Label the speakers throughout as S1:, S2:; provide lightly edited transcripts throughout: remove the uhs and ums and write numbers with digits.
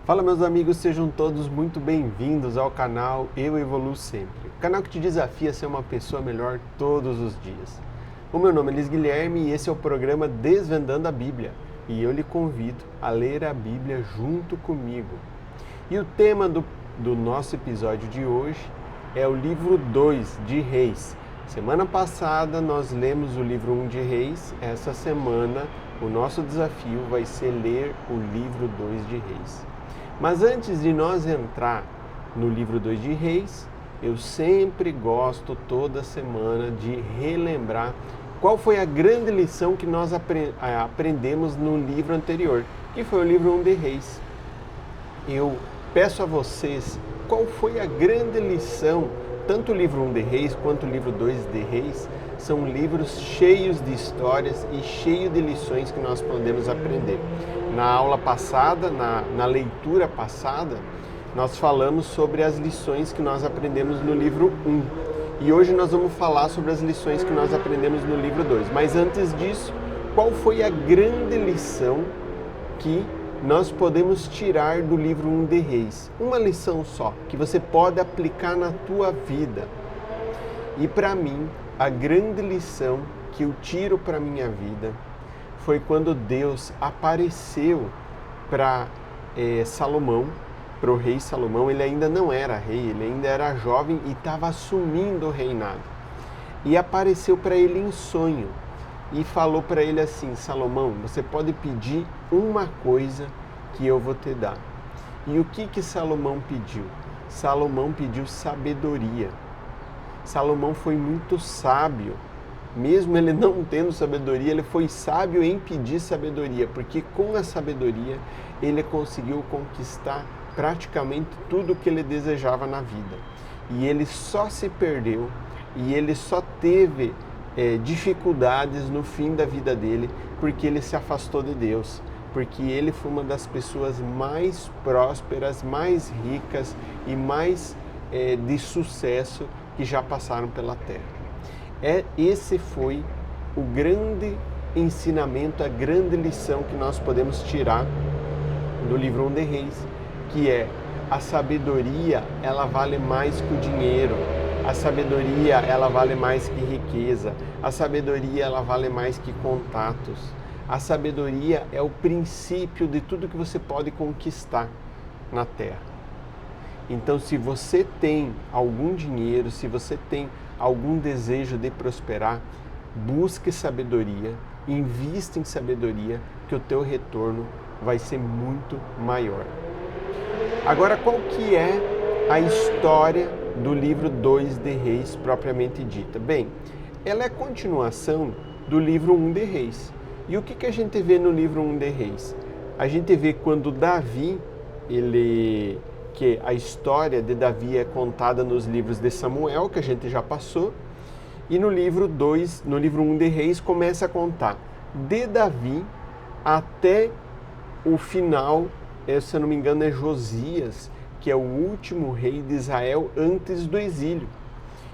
S1: Fala meus amigos, sejam todos muito bem-vindos ao canal Eu Evoluo Sempre. O canal que te desafia a ser uma pessoa melhor todos os dias. O meu nome é Luiz Guilherme e esse é o programa Desvendando a Bíblia. E eu lhe convido a ler a Bíblia junto comigo. E o tema do nosso episódio de hoje é o livro 2 de Reis. Semana passada nós lemos o livro 1 de Reis, essa semana o nosso desafio vai ser ler o livro 2 de Reis. Mas antes de nós entrar no livro 2 de Reis, eu sempre gosto toda semana de relembrar qual foi a grande lição que nós aprendemos no livro anterior, que foi o livro 1 de Reis. Eu peço a vocês qual foi a grande lição, tanto o livro 1 de Reis quanto o livro 2 de Reis, são livros cheios de histórias e cheios de lições que nós podemos aprender. Na aula passada, na leitura passada, nós falamos sobre as lições que nós aprendemos no livro 1. E hoje nós vamos falar sobre as lições que nós aprendemos no livro 2. Mas antes disso, qual foi a grande lição que nós podemos tirar do livro 1 de Reis? Uma lição só, que você pode aplicar na tua vida. E para mim, a grande lição que eu tiro para a minha vida foi quando Deus apareceu para Salomão, para o rei Salomão. Ele ainda não era rei, ele ainda era jovem e estava assumindo o reinado. E apareceu para ele em sonho e falou para ele assim: Salomão, você pode pedir uma coisa que eu vou te dar. E o que Salomão pediu? Salomão pediu sabedoria. Salomão foi muito sábio. Mesmo ele não tendo sabedoria, ele foi sábio em pedir sabedoria, porque com a sabedoria ele conseguiu conquistar praticamente tudo o que ele desejava na vida. E ele só se perdeu e ele só teve dificuldades no fim da vida dele, porque ele se afastou de Deus, porque ele foi uma das pessoas mais prósperas, mais ricas e mais de sucesso que já passaram pela terra. Esse foi o grande ensinamento, a grande lição que nós podemos tirar do livro 1 de Reis, que é: a sabedoria, ela vale mais que o dinheiro, a sabedoria, ela vale mais que riqueza, a sabedoria, ela vale mais que contatos, a sabedoria é o princípio de tudo que você pode conquistar na terra. Então, se você tem algum dinheiro, se você tem algum desejo de prosperar, busque sabedoria, invista em sabedoria, que o teu retorno vai ser muito maior. Agora, qual que é a história do livro 2 de Reis propriamente dita? Bem, ela é continuação do livro 1 de Reis. E o que a gente vê no livro 1 de Reis? A gente vê quando Davi, que a história de Davi é contada nos livros de Samuel, que a gente já passou, e no livro 1 de Reis, começa a contar de Davi até o final, se eu não me engano é Josias, que é o último rei de Israel antes do exílio.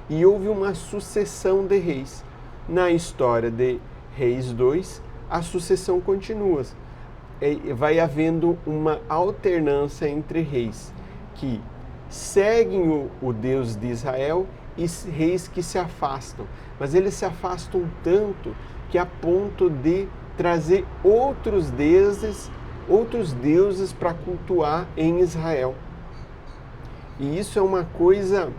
S1: E houve uma sucessão de reis. Na história de Reis 2, a sucessão continua. Vai havendo uma alternância entre reis que seguem o Deus de Israel e reis que se afastam. Mas eles se afastam tanto que a ponto de trazer outros deuses para cultuar em Israel. E isso é uma coisa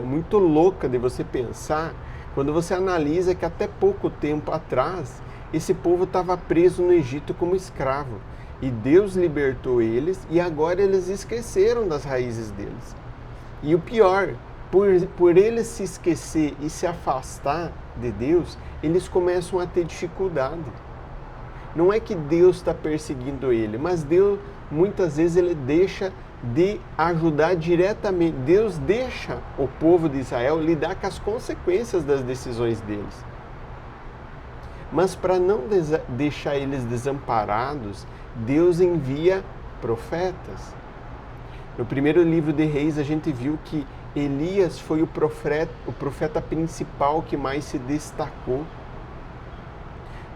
S1: muito louca de você pensar, quando você analisa que até pouco tempo atrás esse povo estava preso no Egito como escravo. E Deus libertou eles e agora eles esqueceram das raízes deles. E o pior, por eles se esquecer e se afastar de Deus, eles começam a ter dificuldade. Não é que Deus está perseguindo ele, mas Deus, muitas vezes, ele deixa de ajudar diretamente. Deus deixa o povo de Israel lidar com as consequências das decisões deles. Mas para não deixar eles desamparados, Deus envia profetas. No primeiro livro de Reis, a gente viu que Elias foi o profeta principal que mais se destacou.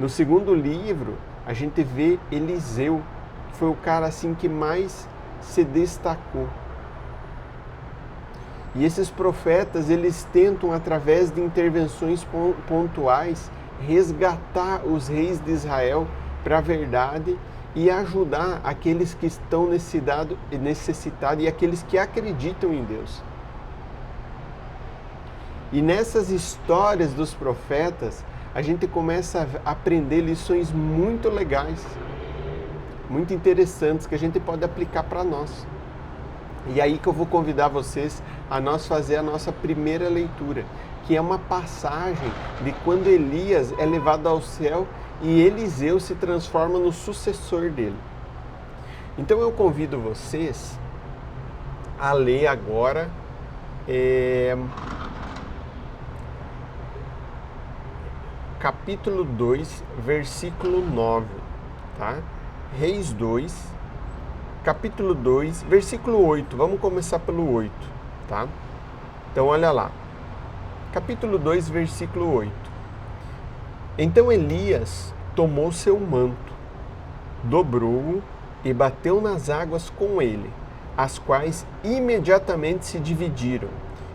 S1: No segundo livro, a gente vê Eliseu, foi o cara assim que mais se destacou. E esses profetas, eles tentam, através de intervenções pontuais, resgatar os reis de Israel para a verdade e ajudar aqueles que estão necessitados e aqueles que acreditam em Deus. E nessas histórias dos profetas, a gente começa a aprender lições muito legais, muito interessantes, que a gente pode aplicar para nós. E aí que eu vou convidar vocês a nós fazer a nossa primeira leitura, que é uma passagem de quando Elias é levado ao céu e Eliseu se transforma no sucessor dele. Então eu convido vocês a ler agora capítulo 2, versículo 9, tá? Reis 2, capítulo 2, versículo 8. Vamos começar pelo 8, tá? Então olha lá. Capítulo 2, versículo 8. Então Elias tomou seu manto, dobrou-o e bateu nas águas com ele, as quais imediatamente se dividiram,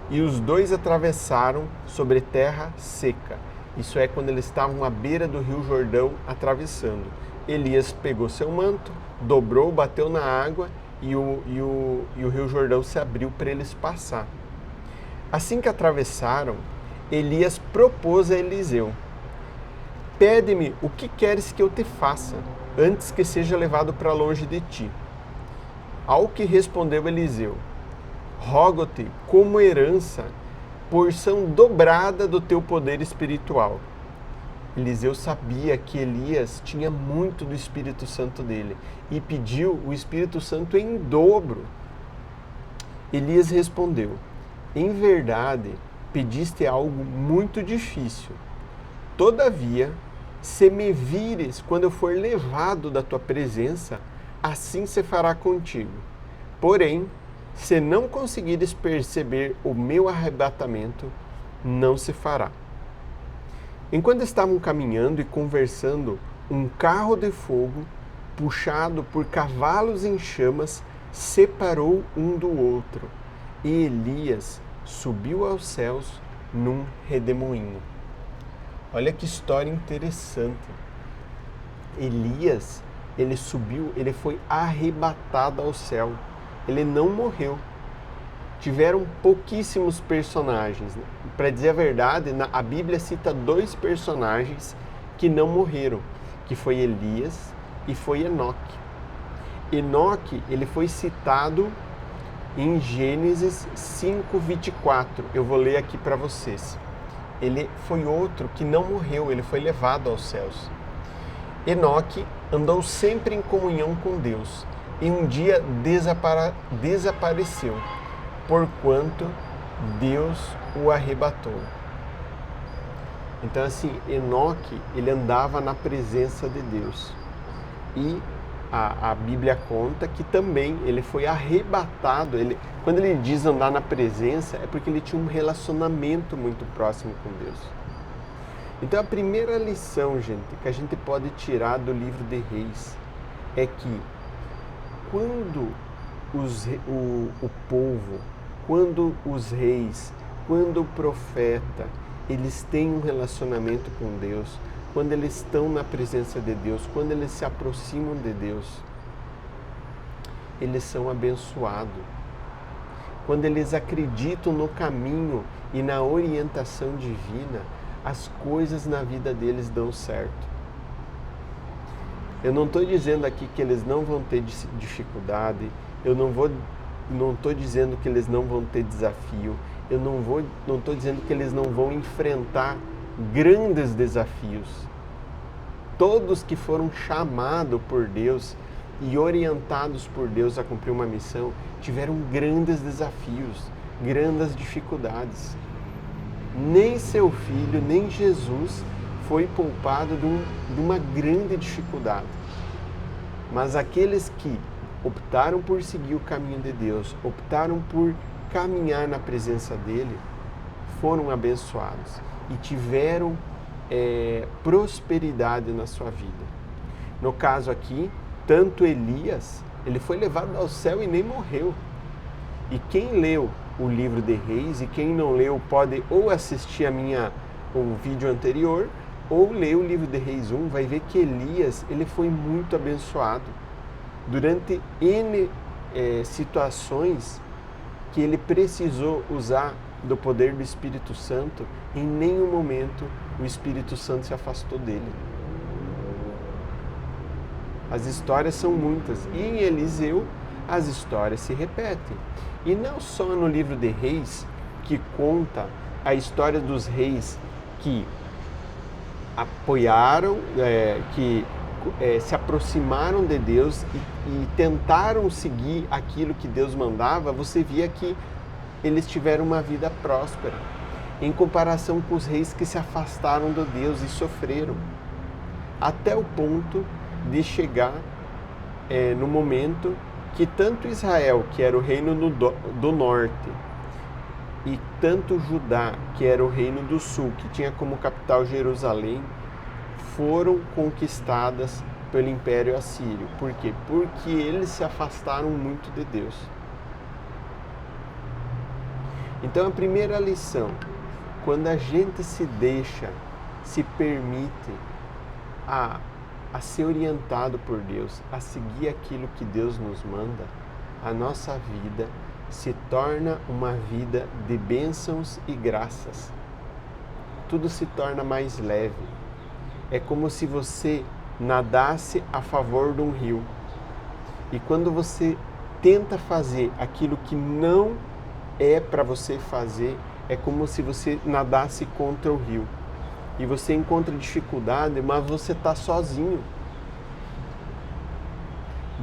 S1: e os dois atravessaram sobre terra seca. Isso é quando eles estavam à beira do rio Jordão atravessando. Elias pegou seu manto, dobrou, bateu na água e o rio Jordão se abriu para eles passar. Assim que atravessaram, Elias propôs a Eliseu: pede-me o que queres que eu te faça, antes que seja levado para longe de ti. Ao que respondeu Eliseu: rogo-te como herança, porção dobrada do teu poder espiritual. Eliseu sabia que Elias tinha muito do Espírito Santo dele e pediu o Espírito Santo em dobro. Elias respondeu: em verdade, pediste algo muito difícil. Todavia, se me vires quando eu for levado da tua presença, assim se fará contigo. Porém, se não conseguires perceber o meu arrebatamento, não se fará. Enquanto estavam caminhando e conversando, um carro de fogo, puxado por cavalos em chamas, separou um do outro, e Elias subiu aos céus num redemoinho. Olha que história interessante. Elias, ele subiu, ele foi arrebatado ao céu. Ele não morreu. Tiveram pouquíssimos personagens. Para dizer a verdade, a Bíblia cita 2 personagens que não morreram, que foi Elias e foi Enoque. Enoque, ele foi citado em Gênesis 5:24. Eu vou ler aqui para vocês. Ele foi outro que não morreu, ele foi levado aos céus. Enoque andou sempre em comunhão com Deus e um dia desapareceu, porquanto Deus o arrebatou. Então assim, Enoque, ele andava na presença de Deus. E a Bíblia conta que também ele foi arrebatado. Quando ele diz andar na presença, é porque ele tinha um relacionamento muito próximo com Deus. Então a primeira lição, gente, que a gente pode tirar do livro de Reis é que quando o povo, quando os reis, quando o profeta, eles têm um relacionamento com Deus, quando eles estão na presença de Deus, quando eles se aproximam de Deus, eles são abençoados. Quando eles acreditam no caminho e na orientação divina, as coisas na vida deles dão certo. Eu não estou dizendo aqui que eles não vão ter dificuldade, eu não estou dizendo que eles não vão ter desafio, eu não estou dizendo que eles não vão enfrentar grandes desafios. Todos que foram chamados por Deus e orientados por Deus a cumprir uma missão tiveram grandes desafios, grandes dificuldades. Nem seu filho, nem Jesus foi poupado de uma grande dificuldade. Mas aqueles que optaram por seguir o caminho de Deus, optaram por caminhar na presença dele, foram abençoados e tiveram prosperidade na sua vida. No caso aqui, tanto Elias, ele foi levado ao céu e nem morreu. E quem leu o livro de Reis e quem não leu pode ou assistir o vídeo anterior ou ler o livro de Reis 1, vai ver que Elias ele foi muito abençoado. Durante N situações que ele precisou usar do poder do Espírito Santo, em nenhum momento o Espírito Santo se afastou dele. As histórias são muitas e em Eliseu as histórias se repetem. E não só no livro de Reis, que conta a história dos reis que apoiaram, que se aproximaram de Deus e tentaram seguir aquilo que Deus mandava, você via que eles tiveram uma vida próspera, em comparação com os reis que se afastaram de Deus e sofreram, até o ponto de chegar no momento que tanto Israel, que era o reino do norte, e tanto Judá, que era o reino do sul, que tinha como capital Jerusalém, foram conquistadas pelo Império Assírio. Por quê? Porque eles se afastaram muito de Deus. Então a primeira lição, quando a gente se permite a ser orientado por Deus, a seguir aquilo que Deus nos manda, a nossa vida se torna uma vida de bênçãos e graças. Tudo se torna mais leve. É como se você nadasse a favor de um rio. E quando você tenta fazer aquilo que não é para você fazer, é como se você nadasse contra o rio. E você encontra dificuldade, mas você está sozinho.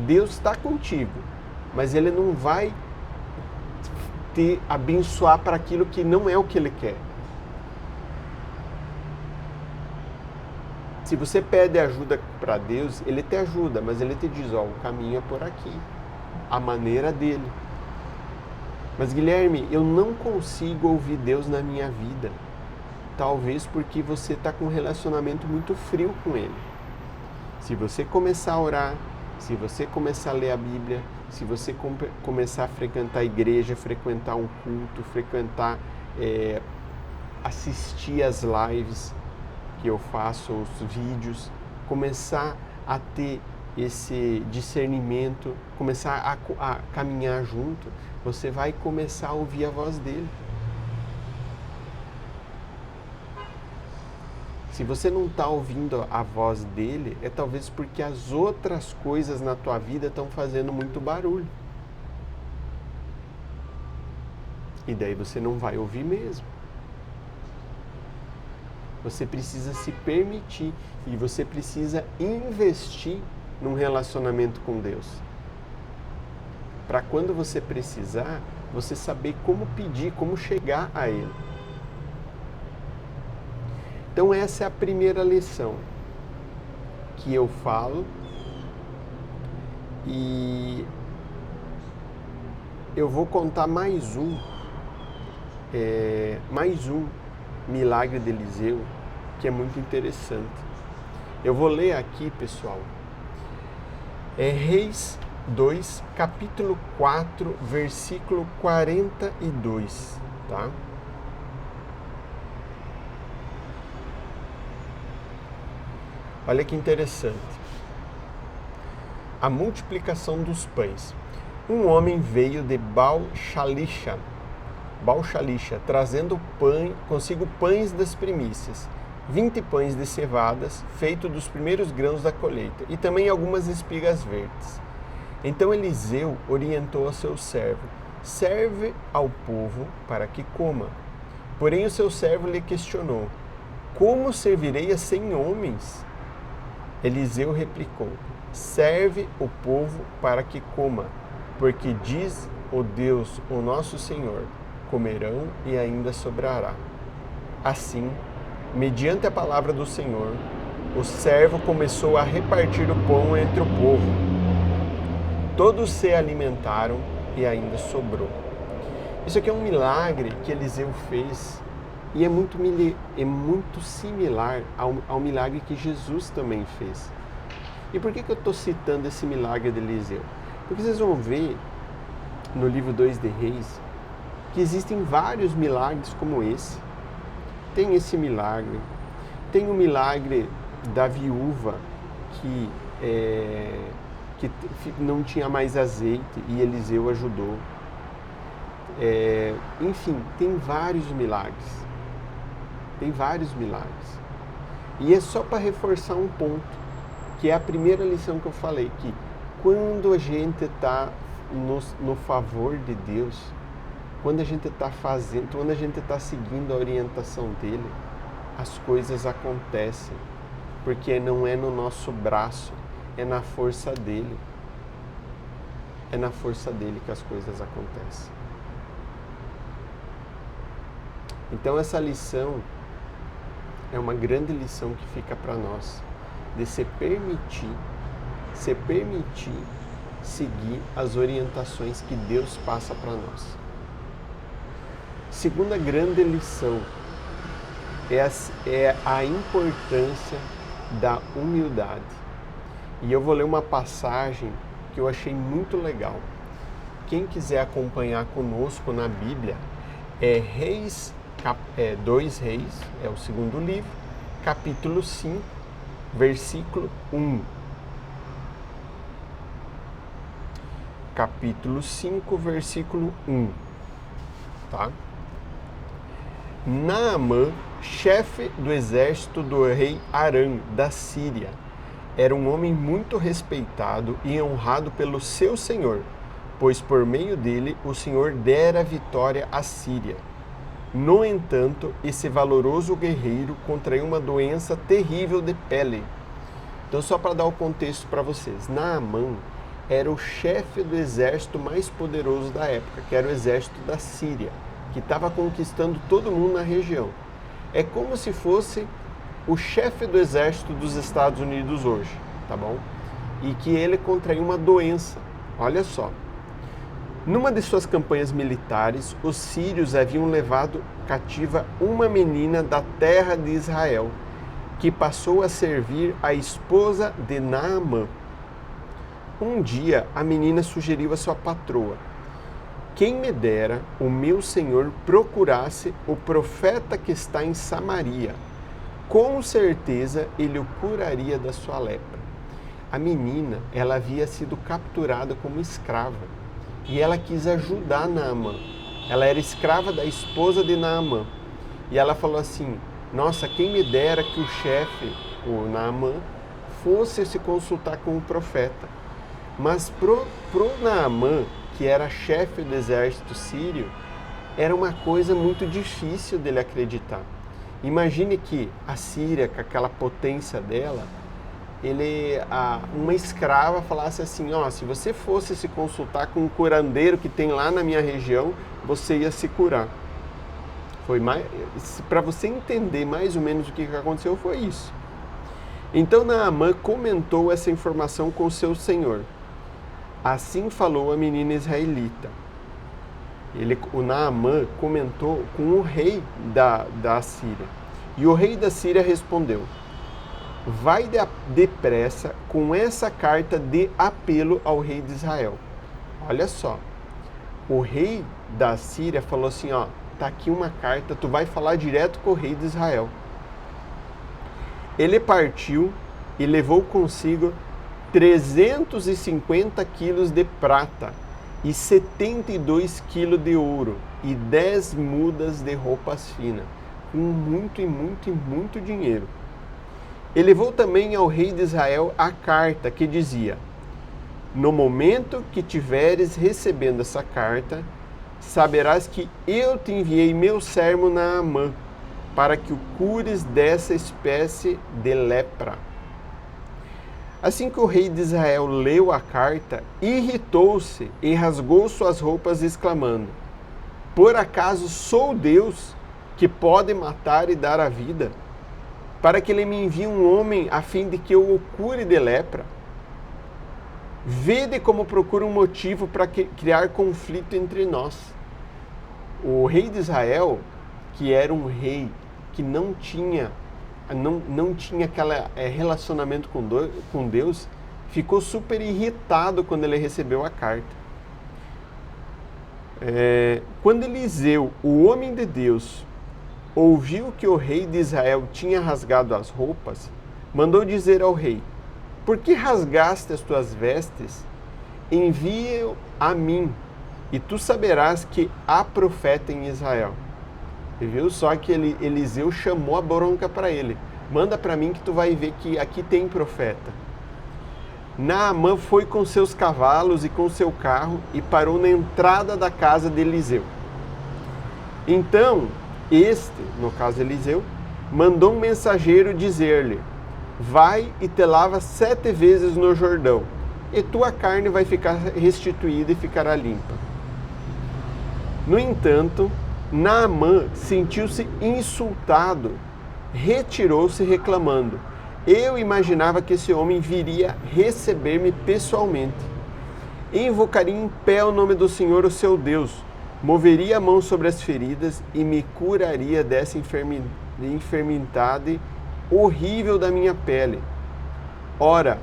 S1: Deus está contigo, mas Ele não vai te abençoar para aquilo que não é o que Ele quer. Se você pede ajuda para Deus, Ele te ajuda, mas Ele te diz, o caminho é por aqui, a maneira dele. Mas Guilherme, eu não consigo ouvir Deus na minha vida. Talvez porque você está com um relacionamento muito frio com Ele. Se você começar a orar, se você começar a ler a Bíblia, se você começar a frequentar a igreja, frequentar um culto, assistir as lives que eu faço, os vídeos, começar a ter esse discernimento, começar a caminhar junto, você vai começar a ouvir a voz dele. Se você não está ouvindo a voz dele, é talvez porque as outras coisas na tua vida estão fazendo muito barulho. E daí você não vai ouvir mesmo. Você precisa se permitir e você precisa investir num relacionamento com Deus. Para quando você precisar, você saber como pedir, como chegar a Ele. Então essa é a primeira lição que eu falo e eu vou contar mais um milagre de Eliseu que é muito interessante. Eu vou ler aqui, pessoal, Reis 2, capítulo 4, versículo 42, tá? Olha que interessante. A multiplicação dos pães. Um homem veio de Baal-Shalisha, trazendo consigo pães das primícias, 20 pães de cevadas, feito dos primeiros grãos da colheita, e também algumas espigas verdes. Então Eliseu orientou a seu servo: serve ao povo para que coma. Porém o seu servo lhe questionou: como servirei a 100 homens? Eliseu replicou: serve o povo para que coma, porque diz o Deus, o nosso Senhor, comerão e ainda sobrará. Assim, mediante a palavra do Senhor, o servo começou a repartir o pão entre o povo. Todos se alimentaram e ainda sobrou. Isso aqui é um milagre que Eliseu fez e é muito similar ao milagre que Jesus também fez. E por que eu estou citando esse milagre de Eliseu? Porque vocês vão ver no livro 2 de Reis que existem vários milagres como esse. Tem esse milagre, tem o milagre da viúva que não tinha mais azeite e Eliseu ajudou. Enfim, tem vários milagres. Tem vários milagres. E é só para reforçar um ponto, que é a primeira lição que eu falei, que quando a gente está no favor de Deus, quando a gente está fazendo, quando a gente está seguindo a orientação dele, as coisas acontecem, porque não é no nosso braço, é na força dele. É na força dele que as coisas acontecem. Então essa lição é uma grande lição que fica para nós, de se permitir seguir as orientações que Deus passa para nós. Segunda grande lição é a importância da humildade. E eu vou ler uma passagem que eu achei muito legal. Quem quiser acompanhar conosco na Bíblia, é 2 Reis, é o segundo livro, capítulo 5, versículo 1. Capítulo 5, versículo 1. Tá? Naamã, chefe do exército do rei Aram, da Síria, era um homem muito respeitado e honrado pelo seu senhor, pois por meio dele o Senhor dera vitória à Síria. No entanto, esse valoroso guerreiro contraiu uma doença terrível de pele. Então, só para dar o contexto para vocês, Naamã era o chefe do exército mais poderoso da época, que era o exército da Síria, que estava conquistando todo mundo na região. É como se fosse o chefe do exército dos Estados Unidos hoje, tá bom? E que ele contraiu uma doença. Olha só. Numa de suas campanhas militares, os sírios haviam levado cativa uma menina da terra de Israel, que passou a servir a esposa de Naamã. Um dia, a menina sugeriu a sua patroa: quem me dera o meu senhor procurasse o profeta que está em Samaria. Com certeza ele o curaria da sua lepra. A menina, ela havia sido capturada como escrava e ela quis ajudar Naamã. Ela era escrava da esposa de Naamã. E ela falou assim: nossa, quem me dera que o chefe, o Naamã, fosse se consultar com o profeta. Mas pro Naamã, que era chefe do exército sírio, era uma coisa muito difícil dele acreditar. Imagine que a Síria, com aquela potência dela, uma escrava falasse assim: se você fosse se consultar com um curandeiro que tem lá na minha região, você ia se curar. Para você entender mais ou menos o que aconteceu, foi isso. Então Naamã comentou essa informação com seu senhor. Assim falou a menina israelita. O Naamã comentou com o rei da Síria. E o rei da Síria respondeu: vai depressa com essa carta de apelo ao rei de Israel. Olha só, o rei da Síria falou assim: tá aqui uma carta, tu vai falar direto com o rei de Israel. Ele partiu e levou consigo 350 quilos de prata e 72 quilos de ouro e 10 mudas de roupas finas, com muito dinheiro. Ele levou também ao rei de Israel a carta que dizia: no momento que tiveres recebendo essa carta, saberás que eu te enviei meu servo Naamã, para que o cures dessa espécie de lepra. Assim que o rei de Israel leu a carta, irritou-se e rasgou suas roupas, exclamando: por acaso sou Deus, que pode matar e dar a vida, para que ele me envie um homem a fim de que eu o cure de lepra? Vede como procura um motivo para criar conflito entre nós. O rei de Israel, que era um rei que não tinha aquele relacionamento com Deus, ficou super irritado quando ele recebeu a carta. Quando Eliseu, o homem de Deus, ouviu que o rei de Israel tinha rasgado as roupas, mandou dizer ao rei: por que rasgaste as tuas vestes? Envia-o a mim, e tu saberás que há profeta em Israel. Você viu só que Eliseu chamou a bronca para ele. Manda para mim que tu vai ver que aqui tem profeta. Naamã foi com seus cavalos e com seu carro e parou na entrada da casa de Eliseu. Então, no caso Eliseu, mandou um mensageiro dizer-lhe: vai e te lava 7 vezes no Jordão, e tua carne vai ficar restituída e ficará limpa. No entanto, Naamã sentiu-se insultado, retirou-se reclamando: eu imaginava que esse homem viria receber-me pessoalmente. Invocaria em pé o nome do Senhor, o seu Deus, moveria a mão sobre as feridas e me curaria dessa enfermidade horrível da minha pele. Ora,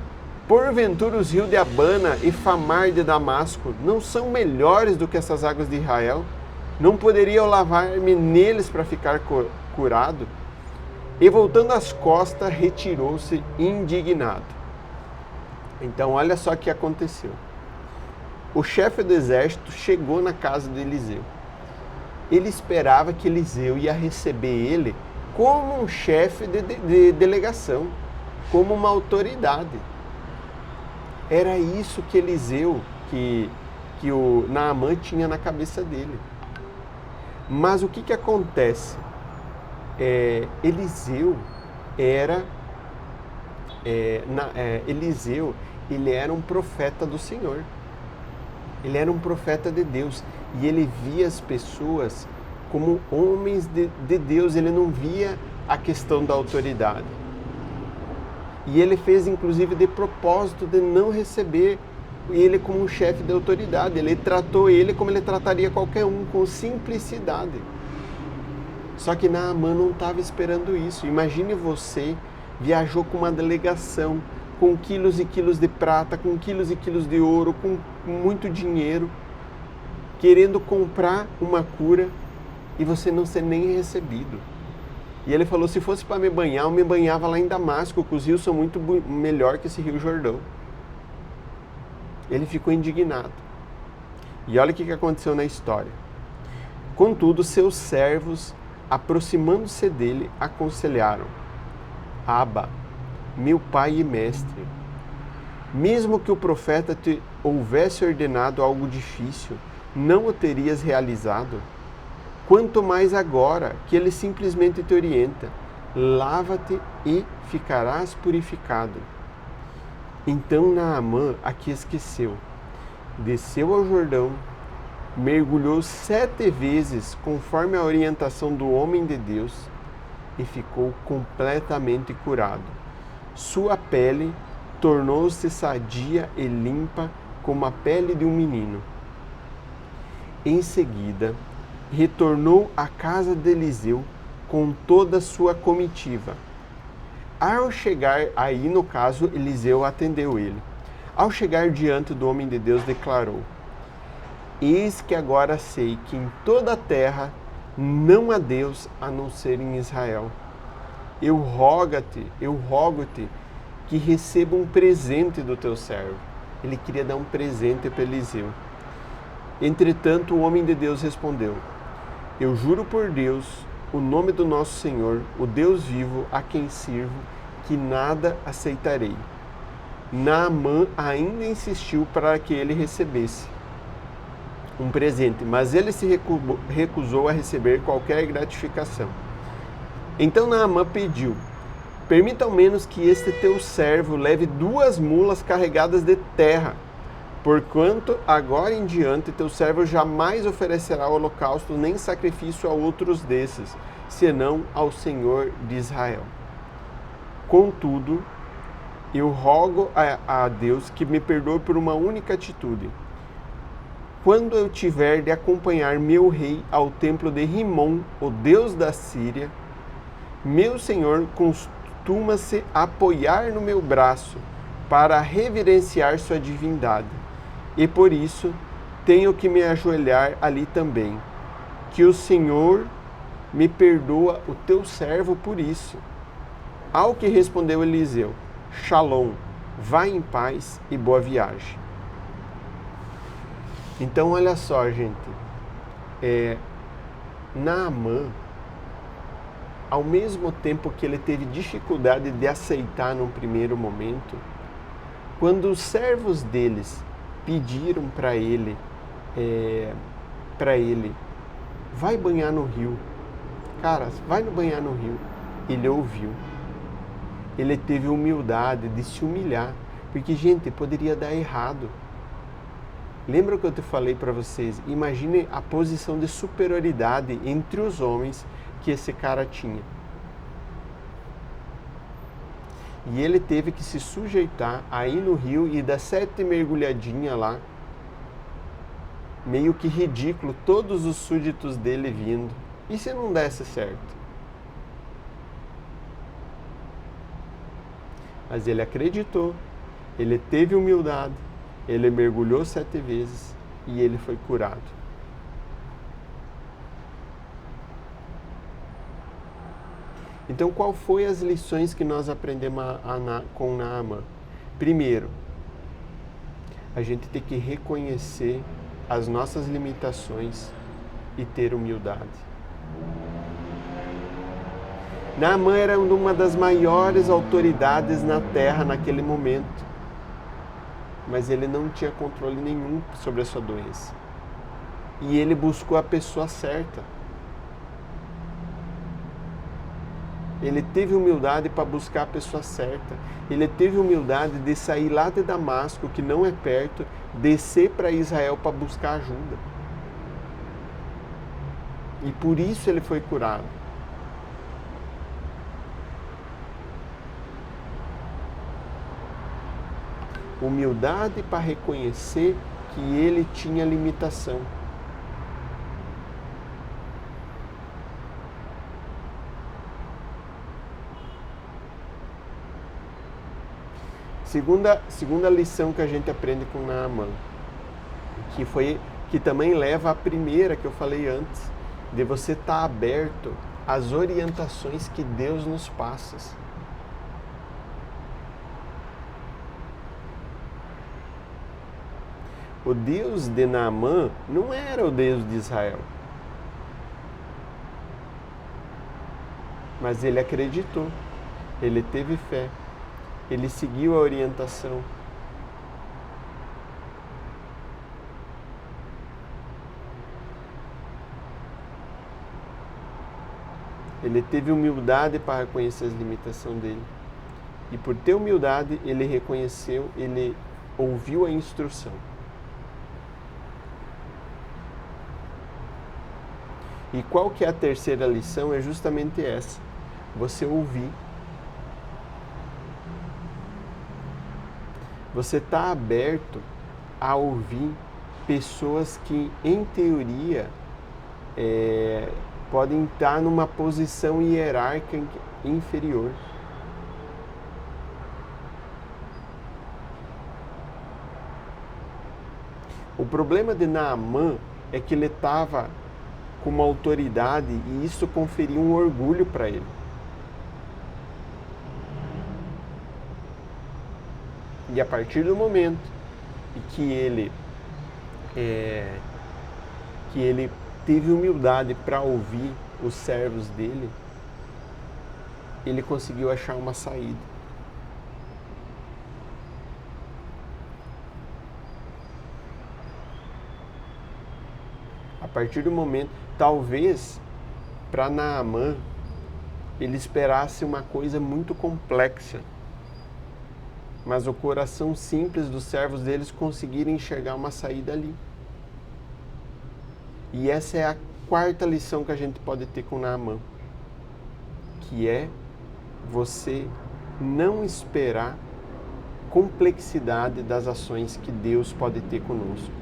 S1: porventura os rios de Abana e Famar de Damasco não são melhores do que essas águas de Israel? Não poderia eu lavar-me neles para ficar curado? E voltando as costas, retirou-se indignado. Então, olha só o que aconteceu. O chefe do exército chegou na casa de Eliseu. Ele esperava que Eliseu ia receber ele como um chefe de delegação, como uma autoridade. Era isso que Eliseu, que o Naamã tinha na cabeça dele. Mas o que acontece? Eliseu ele era um profeta do Senhor. Ele era um profeta de Deus e ele via as pessoas como homens de Deus. Ele não via a questão da autoridade. E ele fez inclusive de propósito de não receber ele como um chefe de autoridade. Ele tratou ele como ele trataria qualquer um, com simplicidade. Só que Naamã não estava esperando isso. Imagine você viajou com uma delegação, com quilos e quilos de prata, com quilos e quilos de ouro, com muito dinheiro, querendo comprar uma cura e você não ser nem recebido. E ele falou, se fosse para me banhar, eu me banhava lá em Damasco, que os rios são muito melhor que esse rio Jordão. Ele ficou indignado. E olha o que aconteceu na história. Contudo, seus servos, aproximando-se dele, aconselharam: Abba, meu pai e mestre, mesmo que o profeta te houvesse ordenado algo difícil, não o terias realizado? Quanto mais agora que ele simplesmente te orienta: lava-te e ficarás purificado. Então Naamã aqui esqueceu, desceu ao Jordão, mergulhou 7 vezes conforme a orientação do homem de Deus e ficou completamente curado. Sua pele tornou-se sadia e limpa como a pele de um menino. Em seguida, retornou à casa de Eliseu com toda a sua comitiva. Ao chegar, aí no caso, Eliseu atendeu ele. Ao chegar diante do homem de Deus, declarou: eis que agora sei que em toda a terra não há Deus a não ser em Israel. Eu rogo-te que receba um presente do teu servo. Ele queria dar um presente para Eliseu. Entretanto, o homem de Deus respondeu: eu juro por Deus, o nome do nosso Senhor, o Deus vivo, a quem sirvo, que nada aceitarei. Naamã ainda insistiu para que ele recebesse um presente, mas ele se recusou a receber qualquer gratificação. Então Naamã pediu: permita ao menos que este teu servo leve 2 mulas carregadas de terra, porquanto agora em diante teu servo jamais oferecerá holocausto nem sacrifício a outros desses, senão ao Senhor de Israel. Contudo, eu rogo a Deus que me perdoe por uma única atitude. Quando eu tiver de acompanhar meu rei ao templo de Rimon, o deus da Síria, meu senhor costuma-se apoiar no meu braço, para reverenciar sua divindade, e por isso tenho que me ajoelhar ali também. Que o Senhor me perdoa o teu servo por isso. Ao que respondeu Eliseu: Shalom, vá em paz e boa viagem. Então, olha só, gente. Naamã, ao mesmo tempo que ele teve dificuldade de aceitar num primeiro momento, quando os servos deles pediram para ele, vai banhar no rio. Cara, vai banhar no rio. Ele ouviu. Ele teve humildade de se humilhar. Porque, gente, poderia dar errado. Lembra que eu te falei para vocês? Imagine a posição de superioridade entre os homens que esse cara tinha. E ele teve que se sujeitar a ir no rio e dar 7 mergulhadinhas lá. Meio que ridículo, todos os súditos dele vindo. E se não desse certo? Mas ele acreditou, ele teve humildade, ele mergulhou 7 vezes e ele foi curado. Então, qual foi as lições que nós aprendemos com Naamã? Primeiro, a gente tem que reconhecer as nossas limitações e ter humildade. Naamã era uma das maiores autoridades na terra naquele momento, mas ele não tinha controle nenhum sobre a sua doença. E ele buscou a pessoa certa. Ele teve humildade para buscar a pessoa certa. Ele teve humildade de sair lá de Damasco, que não é perto, descer para Israel para buscar ajuda. E por isso ele foi curado. Humildade para reconhecer que ele tinha limitação. Segunda lição que a gente aprende com Naamã, que também leva à primeira que eu falei antes, de você estar aberto às orientações que Deus nos passa. O Deus de Naamã não era o Deus de Israel. Mas ele acreditou, ele teve fé, ele seguiu a orientação. Ele teve humildade para reconhecer as limitações dele. E por ter humildade, ele reconheceu, ele ouviu a instrução. E qual que é a terceira lição? É justamente essa. Você ouvir. Você está aberto a ouvir pessoas que, em teoria, podem estar numa posição hierárquica inferior. O problema de Naamã é que ele estava com uma autoridade e isso conferia um orgulho para ele. E a partir do momento que ele teve humildade para ouvir os servos dele, ele conseguiu achar uma saída. A partir do momento, talvez, para Naamã, ele esperasse uma coisa muito complexa, mas o coração simples dos servos deles conseguiram enxergar uma saída ali. E essa é a quarta lição que a gente pode ter com Naamã, que é você não esperar complexidade das ações que Deus pode ter conosco.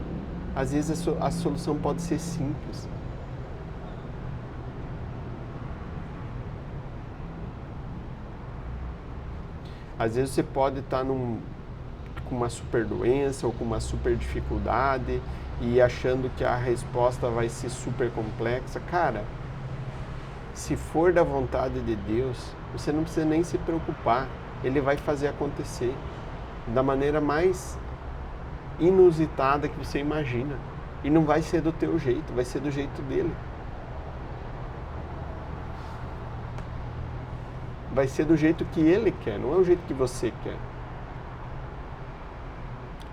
S1: Às vezes a solução pode ser simples. Às vezes você pode estar com uma super doença ou com uma super dificuldade e achando que a resposta vai ser super complexa. Cara, se for da vontade de Deus, você não precisa nem se preocupar. Ele vai fazer acontecer da maneira mais inusitada que você imagina. E não vai ser do teu jeito, vai ser do jeito dele. Vai ser do jeito que ele quer, não é o jeito que você quer.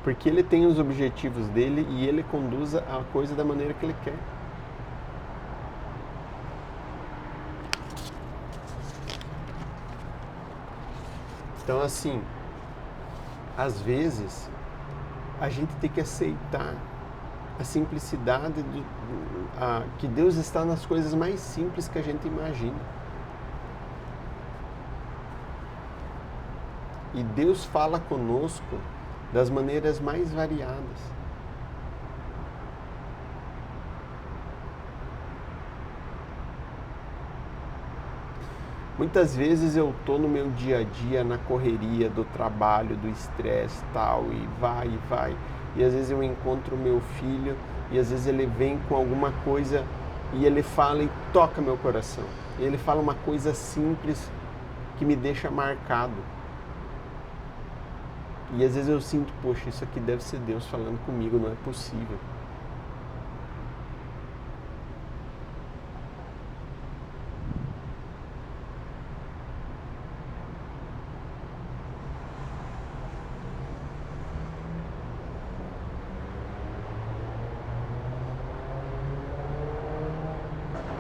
S1: Porque ele tem os objetivos dele e ele conduz a coisa da maneira que ele quer. Então, assim, às vezes, a gente tem que aceitar a simplicidade que Deus está nas coisas mais simples que a gente imagina. E Deus fala conosco das maneiras mais variadas. Muitas vezes eu estou no meu dia a dia, na correria do trabalho, do estresse tal, e vai. E às vezes eu encontro meu filho, e às vezes ele vem com alguma coisa, e ele fala e toca meu coração. Ele fala uma coisa simples que me deixa marcado. E às vezes eu sinto, poxa, isso aqui deve ser Deus falando comigo, não é possível.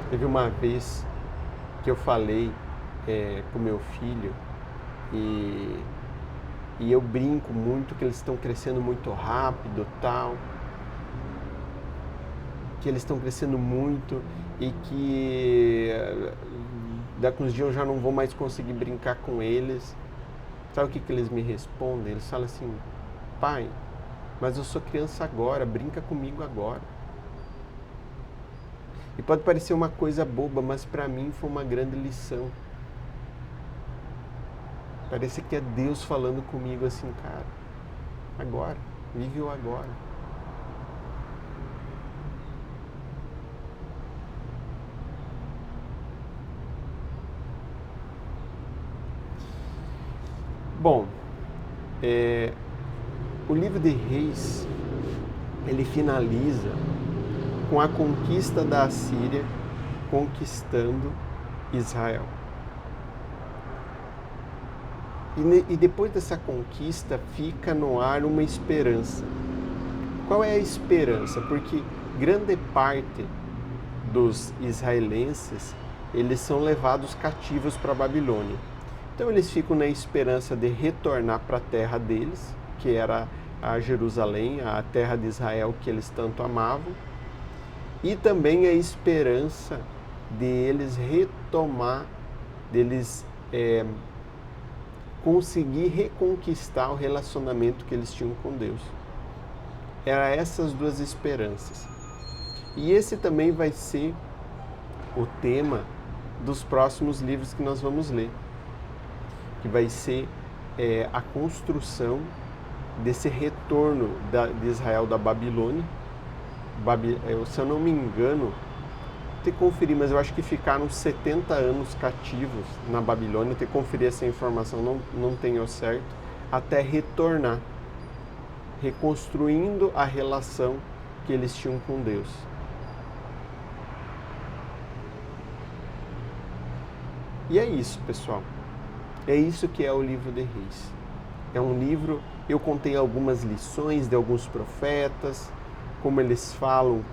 S1: Teve uma vez que eu falei com meu filho e eu brinco muito que eles estão crescendo muito rápido, tal, que eles estão crescendo muito e que daqui uns dias eu já não vou mais conseguir brincar com eles. Sabe o que eles me respondem? Eles falam assim, pai, mas eu sou criança agora, brinca comigo agora. E pode parecer uma coisa boba, mas para mim foi uma grande lição. Parece que é Deus falando comigo assim, cara, agora, vive o agora. Bom, o livro de Reis, ele finaliza com a conquista da Assíria, conquistando Israel. E depois dessa conquista fica no ar uma esperança. Qual é a esperança? Porque grande parte dos israelenses, eles são levados cativos para a Babilônia. Então eles ficam na esperança de retornar para a terra deles, que era a Jerusalém, a terra de Israel que eles tanto amavam. E também a esperança de eles retomar, deles conseguir reconquistar o relacionamento que eles tinham com Deus. Eram essas duas esperanças. E esse também vai ser o tema dos próximos livros que nós vamos ler, que vai ser a construção desse retorno de Israel da Babilônia. Se eu não me engano, ter que conferir, mas eu acho que ficaram 70 anos cativos na Babilônia, ter que conferir essa informação, não tenho certo, até retornar, reconstruindo a relação que eles tinham com Deus. E é isso, pessoal. É isso que é o livro de Reis. É um livro, eu contei algumas lições de alguns profetas, como eles falam,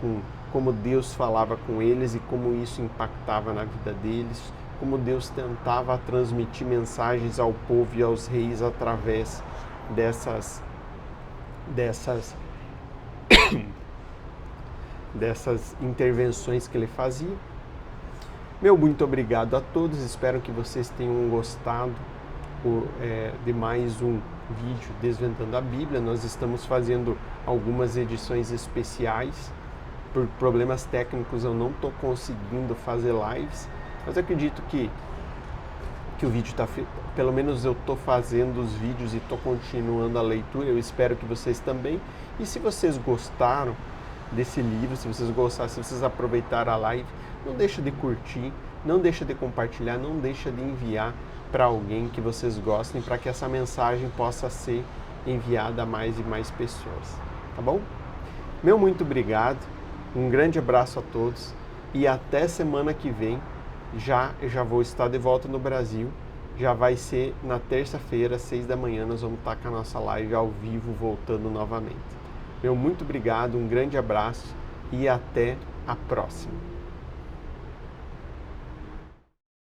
S1: como Deus falava com eles e como isso impactava na vida deles, como Deus tentava transmitir mensagens ao povo e aos reis através dessas intervenções que ele fazia. Meu muito obrigado a todos, espero que vocês tenham gostado de mais um vídeo Desvendando a Bíblia. Nós estamos fazendo algumas edições especiais. Por problemas técnicos eu não estou conseguindo fazer lives, mas acredito que que o vídeo está, pelo menos eu estou fazendo os vídeos e estou continuando a leitura, eu espero que vocês também. E se vocês gostaram desse livro, se vocês gostaram, se vocês aproveitaram a live, não deixa de curtir, não deixa de compartilhar, não deixa de enviar para alguém que vocês gostem, para que essa mensagem possa ser enviada a mais e mais pessoas, tá bom? Meu muito obrigado, um grande abraço a todos e até semana que vem. Eu já vou estar de volta no Brasil, já vai ser na terça-feira, às 6 da manhã, nós vamos estar com a nossa live ao vivo, voltando novamente. Meu muito obrigado, um grande abraço e até a próxima.